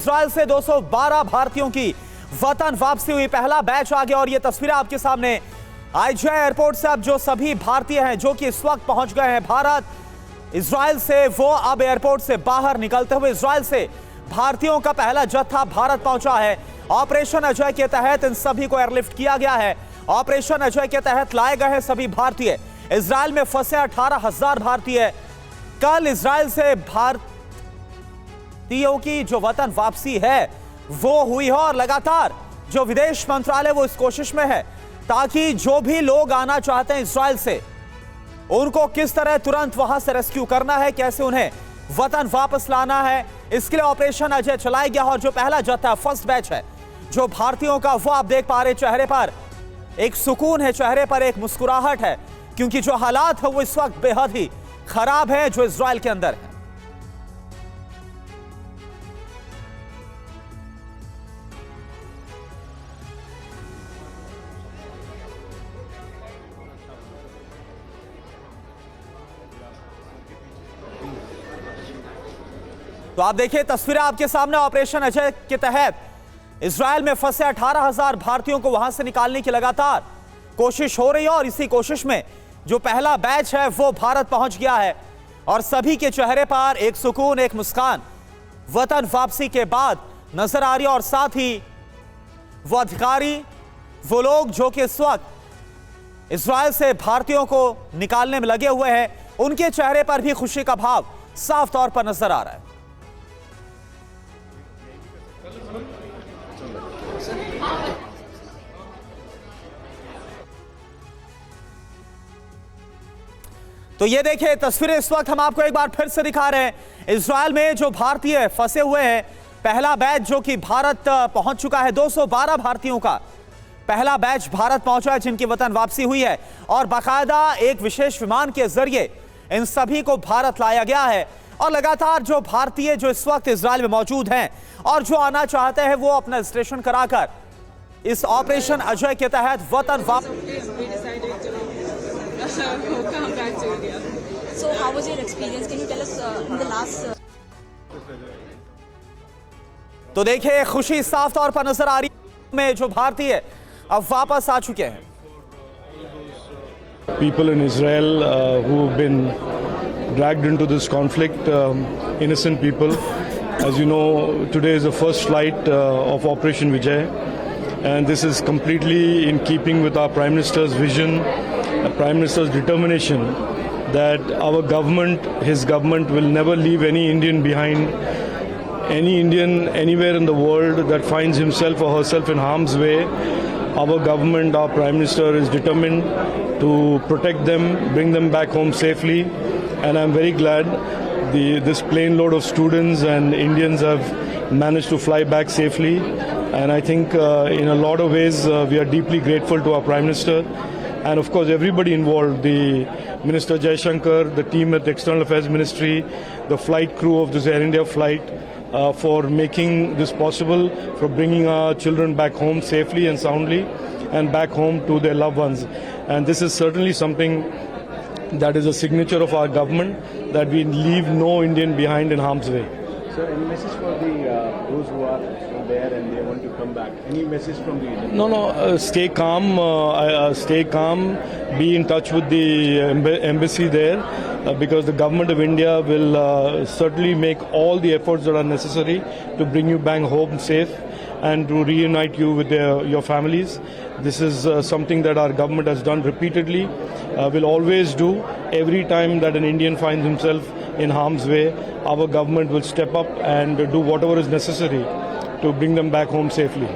Israel से 212 भारतीयों की वतन वापसी हुई। पहला बैच आ गया और ये तस्वीरें आपके सामने। आईजीआई एयरपोर्ट से अब जो सभी भारतीय हैं जो कि इस वक्त पहुंच गए हैं भारत इजराइल से, वो अब एयरपोर्ट से बाहर निकलते हुए इजराइल से भारतीयों का पहला जत्था भारत पहुंचा है। ऑपरेशन अजय के तहत इन सभी को एयरलिफ्ट किया गया है। ऑपरेशन अजय के तहत लाए गए हैं सभी भारतीय। इजराइल में फंसे 18,000 भारतीय। कल इजराइल से भारतीयों की जो वतन वापसी है वो हुई है और लगातार जो विदेश मंत्रालय वो इस कोशिश में है ताकि जो भी लोग आना चाहते हैं इजराइल से उनको किस तरह तुरंत वहां से रेस्क्यू करना है, कैसे उन्हें वतन वापस लाना है, इसके लिए ऑपरेशन अजय चलाया गया। और जो पहला जत्था फर्स्ट बैच है जो भारतीयों का, वो आप देख पा रहे चेहरे पर एक सुकून है, चेहरे पर एक मुस्कुराहट है, क्योंकि जो हालात है वो इस वक्त बेहद ही खराब है जो इजराइल के अंदर है। तो आप देखिए तस्वीरें आपके सामने। ऑपरेशन अजय के तहत इजराइल में फंसे 18,000 भारतीयों को वहां से निकालने की लगातार कोशिश हो रही है और इसी कोशिश में जो पहला बैच है वो भारत पहुंच गया है और सभी के चेहरे पर एक सुकून, एक मुस्कान वतन वापसी के बाद नजर आ रही है। और साथ ही वो अधिकारी, वो लोग जो कि इस वक्त इजराइल से भारतीयों को निकालने में लगे हुए हैं, उनके चेहरे पर भी खुशी का भाव साफ तौर पर नजर आ रहा है। तो ये देखिए तस्वीरें इस वक्त हम आपको एक बार फिर से दिखा रहे हैं। इजराइल में जो भारतीय फंसे हुए हैं, पहला बैच जो कि भारत पहुंच चुका है, 212 भारतीयों का पहला बैच भारत पहुंचा है जिनकी वतन वापसी हुई है और बाकायदा एक विशेष विमान के जरिए इन सभी को भारत लाया गया है। और लगातार जो भारतीय जो इस वक्त इजराइल में मौजूद हैं और जो आना चाहते हैं वो अपना रजिस्ट्रेशन कराकर इस ऑपरेशन अजय के तहत वतन वापस। So how was your experience? Can you tell us in the last? तो देखिए खुशी साफ तौर पर नजर आ रही में जो भारतीय अब वापस आ चुके हैं। People in Israel who've been dragged into this conflict, innocent people. As you know, today is the first flight of Operation Vijay, and this is completely in keeping with our Prime Minister's vision, the Prime Minister's determination that our government, his government, will never leave any Indian behind. Any Indian anywhere in the world that finds himself or herself in harm's way, our government, our Prime Minister is determined to protect them, bring them back home safely. And I'm very glad this plane load of students and Indians have managed to fly back safely. And I think in a lot of ways we are deeply grateful to our Prime Minister and of course everybody involved, the Minister Jaishankar, the team at the External Affairs Ministry, the flight crew of this Air India flight for making this possible, for bringing our children back home safely and soundly and back home to their loved ones. And this is certainly something that is a signature of our government, that we leave no Indian behind in harm's way. So, any message for those who are there and they want to come back? Any message from the Indian? No, stay calm. Stay calm. Be in touch with the embassy there, because the government of India will certainly make all the efforts that are necessary to bring you back home safe and to reunite you with your families. This is something that our government has done repeatedly, will always do. Every time that an Indian finds himself in harm's way, our government will step up and do whatever is necessary to bring them back home safely.